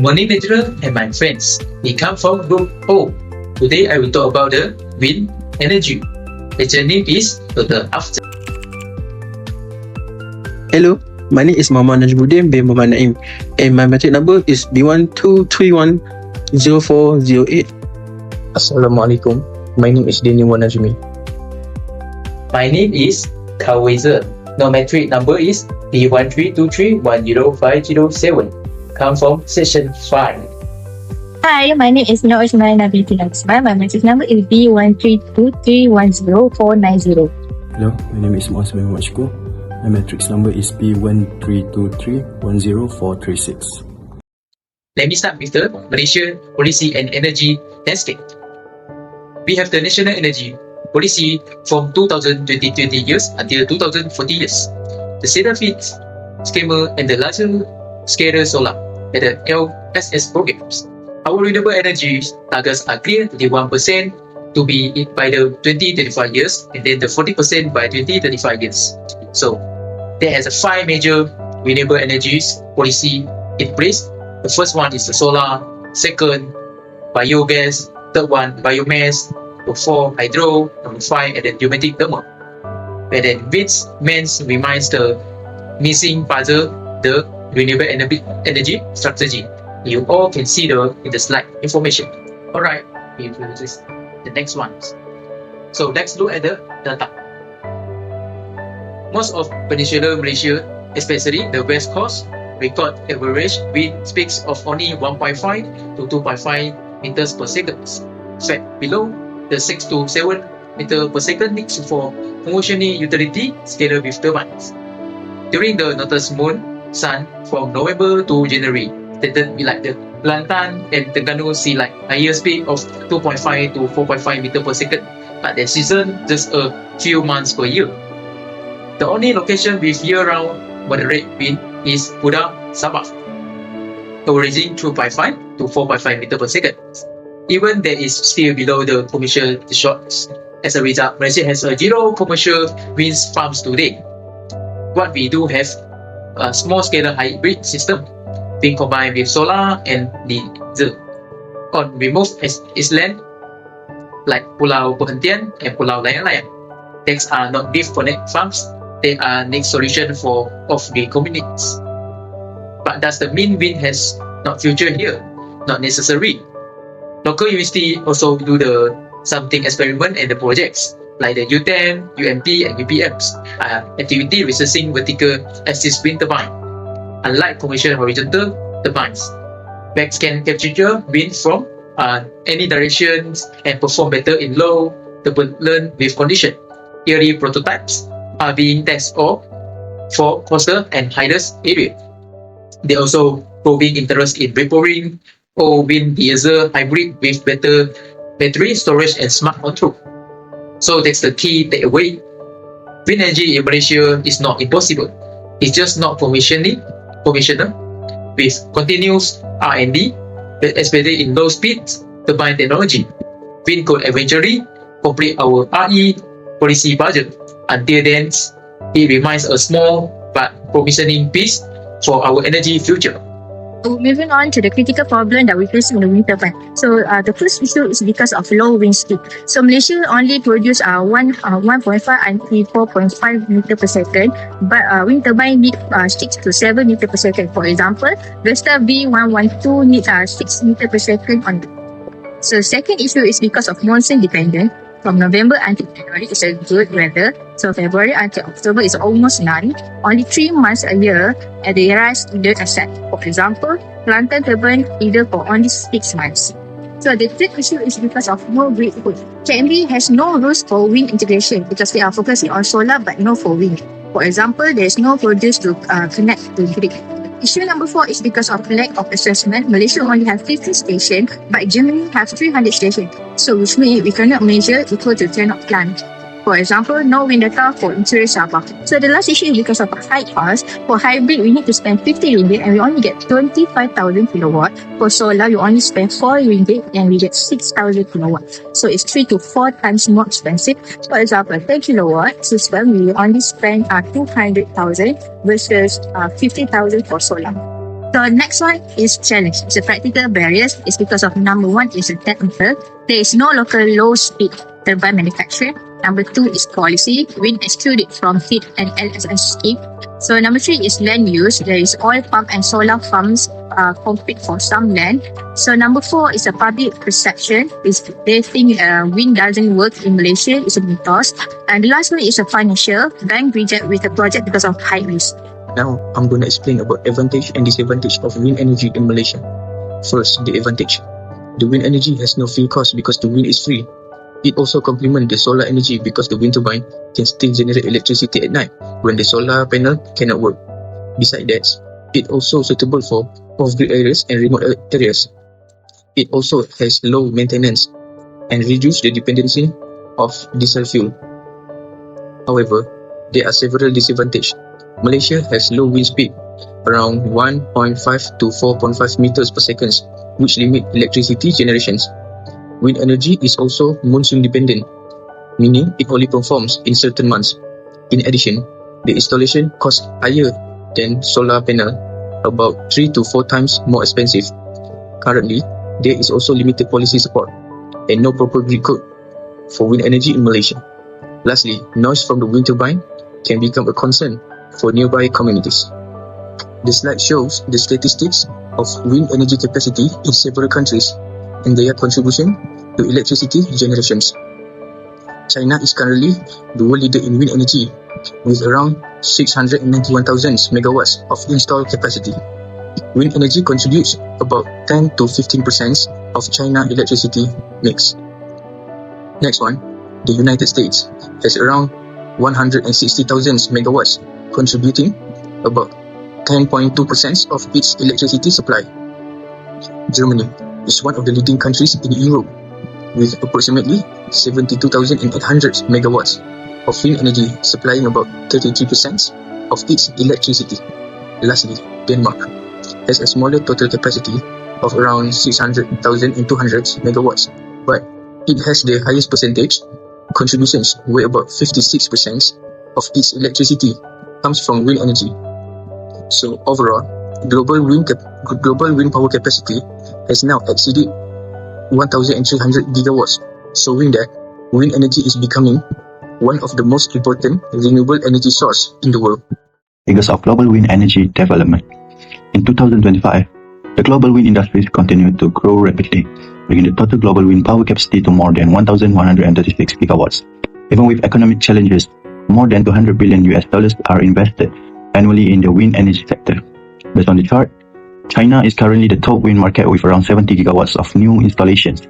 Good morning, lecturer and my friends. We come from Group O. Today I will talk about the wind energy. Lecture name is Total After. Hello, my name is Muhammad Najmuddin bin Muhammad Naim and my matric number is B12310408. Assalamualaikum. My name is Daniel Najmi. My name is Kawizer. My matric number is B1323105007. Come from section 5. Hi, my name is Noor Ismail Nabiti Laksman. My matric number is B1323104990. Hello, my name is Muhammad Muhammad Shukor. My matrix number is B1323100436. Let me start with the Malaysia Policy and Energy Landscape. We have the National Energy Policy from 2020 years until 2040 years. The Cedar Feeds, Skimmer and the larger scale solar and the LSS programs. Our renewable energy targets are clear: 31% to be by the 2035 years and then the 40% by 2035 years. So there has a 5 major renewable energies policy in place. The first one is the solar, second biogas, third one biomass, number 4 hydro, number 5 and then pneumatic thermal. And then winds remains the missing puzzle, the renewable energy strategy. You all can see in the slide information. Alright, we will just the next ones. So let's look at the data. Most of Peninsular Malaysia, especially the west coast, record average wind speeds of only 1.5 to 2.5 meters per second. Set below the 6 to 7 meter per second needs for functioning utility scale with turbines. During the Notice Moon Sun from November to January, stated like the Kelantan and Terengganu see like higher speed of 2.5 to 4.5 meter per second, but their season just a few months per year. The only location with year-round moderate wind is Pudah, Sabah, averaging 2.5 to 4.5 meter per second. Even there is still below the commercial thresholds. As a result, Malaysia has a 0 commercial wind farms today. What we do have a small-scale hybrid system being combined with solar and diesel on remote island like Pulau Perhentian and Pulau Layang-Layang. These are not deep connect farms. They are next solution for off-grid communities. But does the mean wind has not future here? Not necessary. Local university also do the something experiment and the projects like the UTeM, UMP and UPM's activity researching vertical axis wind turbine. Unlike commercial horizontal turbines, BECS can capture wind from any directions and perform better in low turbulent wave condition. Early prototypes are being tested for coastal and highest area. They also proving interest in vaporing or wind diesel hybrid with better battery storage and smart control. So that's the key takeaway. Wind energy in Malaysia is not impossible. It's just not conventional with continuous R&D, especially in low speed turbine technology. Wind could eventually complete our RE policy budget. Until then, it remains a small but promising piece for our energy future. So moving on to the critical problem that we face in the wind turbine. So the first issue is because of low wind speed. So Malaysia only produce 1.5 until 4.5 meter per second, but wind turbine need 6 to 7 meter per second. For example, Vesta B112 needs 6 meter per second on. So second issue is because of monsoon dependent. From November until January is a good weather. So February until October is almost none. Only 3 months a year at the rise needed asset. For example, Kelantan turbine either for only 6 months. So the third issue is because of no grid pull. KMB has no rules for wind integration because they are focusing on solar but no for wind. For example, there is no produce to connect to grid. Issue number 4 is because of lack of assessment. Malaysia only has 50 stations, but Germany has 300 stations. So which means we cannot measure equal to 10 of plant. For example, no wind data for interior Sabah. So the last issue is because of high cost. For hybrid, we need to spend 50 ringgit and we only get 25,000 kilowatt. For solar, we only spend 4 ringgit and we get 6,000 kilowatt. So it's 3 to 4 times more expensive. For example, 10 kilowatt system, we only spend 200,000 versus 50,000 for solar. So So next one is challenge. The practical barriers is because of number one is technical. There is no local low speed turbine manufacturer. Number two is policy, wind excluded from FIT and LSS scheme. So number three is land use. There is oil pump and solar farms compete for some land. So number four is a public perception. Is they think wind doesn't work in Malaysia. It's a mythos. And the last one is a financial. Bank reject with the project because of high risk. Now, I'm going to explain about advantage and disadvantage of wind energy in Malaysia. First, the advantage. The wind energy has no fuel cost because the wind is free. It also complements the solar energy because the wind turbine can still generate electricity at night when the solar panel cannot work. Besides that, it also suitable for off-grid areas and remote areas. It also has low maintenance and reduce the dependency of diesel fuel. However, there are several disadvantages. Malaysia has low wind speed, around 1.5 to 4.5 meters per second, which limit electricity generations. Wind energy is also monsoon dependent, meaning it only performs in certain months. In addition, the installation costs higher than solar panel, about 3 to 4 times more expensive. Currently, there is also limited policy support and no proper grid code for wind energy in Malaysia. Lastly, noise from the wind turbine can become a concern for nearby communities. The slide shows the statistics of wind energy capacity in several countries and their contribution to electricity generations. China is currently the world leader in wind energy with around 691,000 megawatts of installed capacity. Wind energy contributes about 10 to 15% of China electricity mix. Next one, the United States has around 160,000 megawatts, contributing about 10.2% of its electricity supply. Germany is one of the leading countries in Europe with approximately 72,800 megawatts of wind energy, supplying about 33% of its electricity. Lastly, Denmark has a smaller total capacity of around 600,200 megawatts, but it has the highest percentage contributions, where about 56% of its electricity comes from wind energy. So overall, global wind power capacity has now exceeded 1,300 gigawatts, showing that wind energy is becoming one of the most important renewable energy source in the world. Figures of global wind energy development. In 2025, the global wind industry continued to grow rapidly, bringing the total global wind power capacity to more than 1,136 gigawatts. Even with economic challenges, more than $200 billion are invested annually in the wind energy sector. Based on the chart, China is currently the top wind market with around 70 gigawatts of new installations,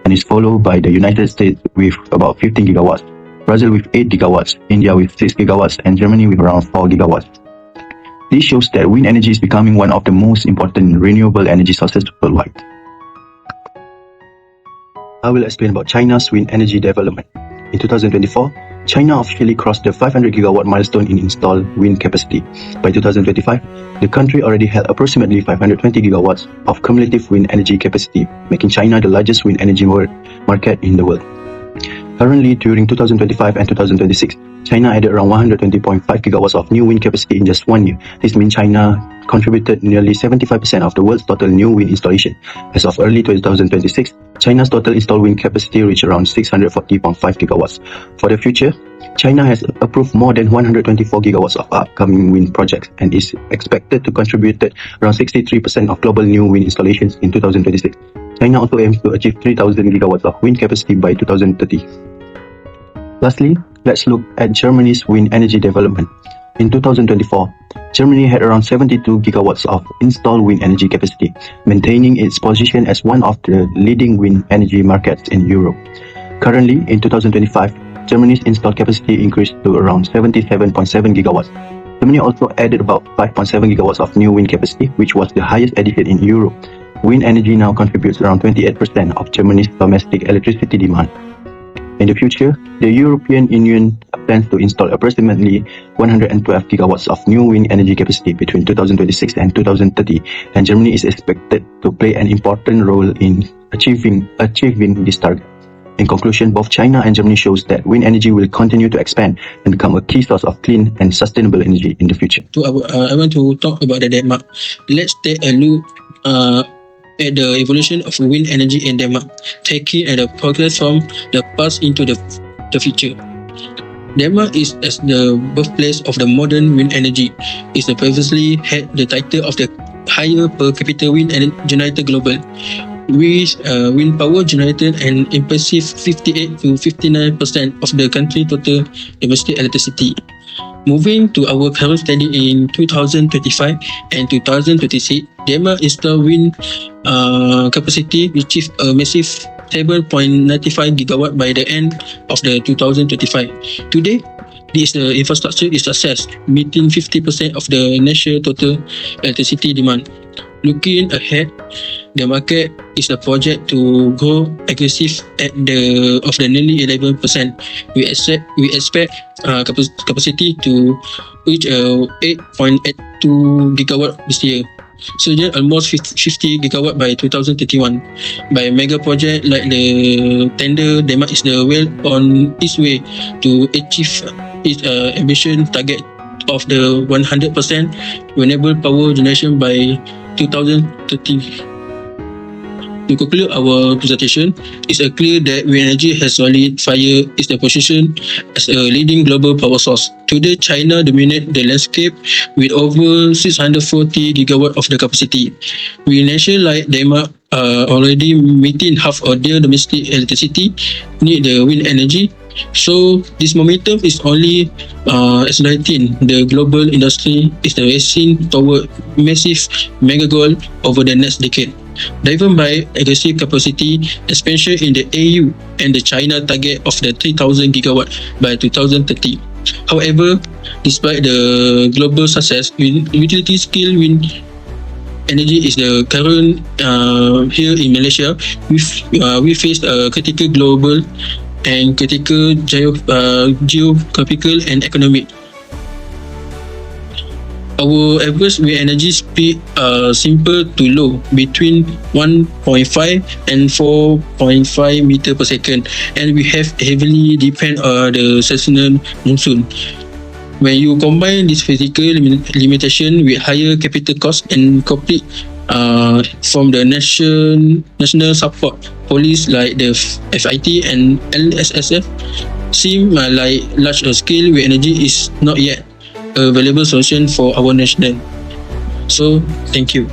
and is followed by the United States with about 15 gigawatts, Brazil with 8 gigawatts, India with 6 gigawatts, and Germany with around 4 gigawatts. This shows that wind energy is becoming one of the most important renewable energy sources worldwide. I will explain about China's wind energy development. In 2024, China officially crossed the 500 gigawatt milestone in installed wind capacity. By 2025, the country already had approximately 520 gigawatts of cumulative wind energy capacity, making China the largest wind energy market in the world. Currently, during 2025 and 2026, China added around 120.5 gigawatts of new wind capacity in just 1 year. This means China contributed nearly 75% of the world's total new wind installation. As of early 2026, China's total installed wind capacity reached around 640.5 gigawatts. For the future, China has approved more than 124 gigawatts of upcoming wind projects and is expected to contribute around 63% of global new wind installations in 2026. China also aims to achieve 3,000 gigawatts of wind capacity by 2030. Lastly, let's look at Germany's wind energy development. In 2024, Germany had around 72 gigawatts of installed wind energy capacity, maintaining its position as one of the leading wind energy markets in Europe. Currently, in 2025, Germany's installed capacity increased to around 77.7 gigawatts. Germany also added about 5.7 gigawatts of new wind capacity, which was the highest addition in Europe. Wind energy now contributes around 28% of Germany's domestic electricity demand. In the future, the European Union plans to install approximately 112 gigawatts of new wind energy capacity between 2026 and 2030, and Germany is expected to play an important role in achieving this target. In conclusion, both China and Germany shows that wind energy will continue to expand and become a key source of clean and sustainable energy in the future. I want to talk about the Denmark. Let's take a look at the evolution of wind energy in Denmark, taking the progress from the past into the future. Denmark is as the birthplace of the modern wind energy. It previously had the title of the higher per capita wind generator global, with wind power generated an impressive 58 to 59% of the country's total domestic electricity. Moving to our current study in 2025 and 2026, Denmark installed wind capacity achieved a massive 7.95 gigawatt by the end of the 2025. Today, this infrastructure is assessed, meeting 50% of the national total electricity demand. Looking ahead, the market is a project to grow aggressive at the nearly 11%. We expect capacity to reach 8.82 gigawatt this year. So then almost 50 gigawatt by 2031. By mega project like the tender, Denmark is well on its way to achieve its ambition target of the 100% renewable power generation by 2030. To conclude our presentation, it's clear that wind energy has solidified its position as a leading global power source. Today, China dominates the landscape with over 640 gigawatt of the capacity. With nations like Denmark already meeting half of their domestic electricity need the wind energy. So this momentum is only accelerating. The global industry is racing toward massive mega goal over the next decade, driven by aggressive capacity expansion in the EU and the China target of the 3,000 gigawatt by 2030. However, despite the global success, utility scale wind energy is the current here in Malaysia. We face a critical global and critical geographical and economic. Our average wind energy speed simple to low, between 1.5 and 4.5 meter per second, and we have heavily depend on the seasonal monsoon. When you combine this physical limitation with higher capital cost and complete from the national support police like the FIT and LSSF, seem like large scale wind energy is not yet a valuable solution for our nation. So, thank you.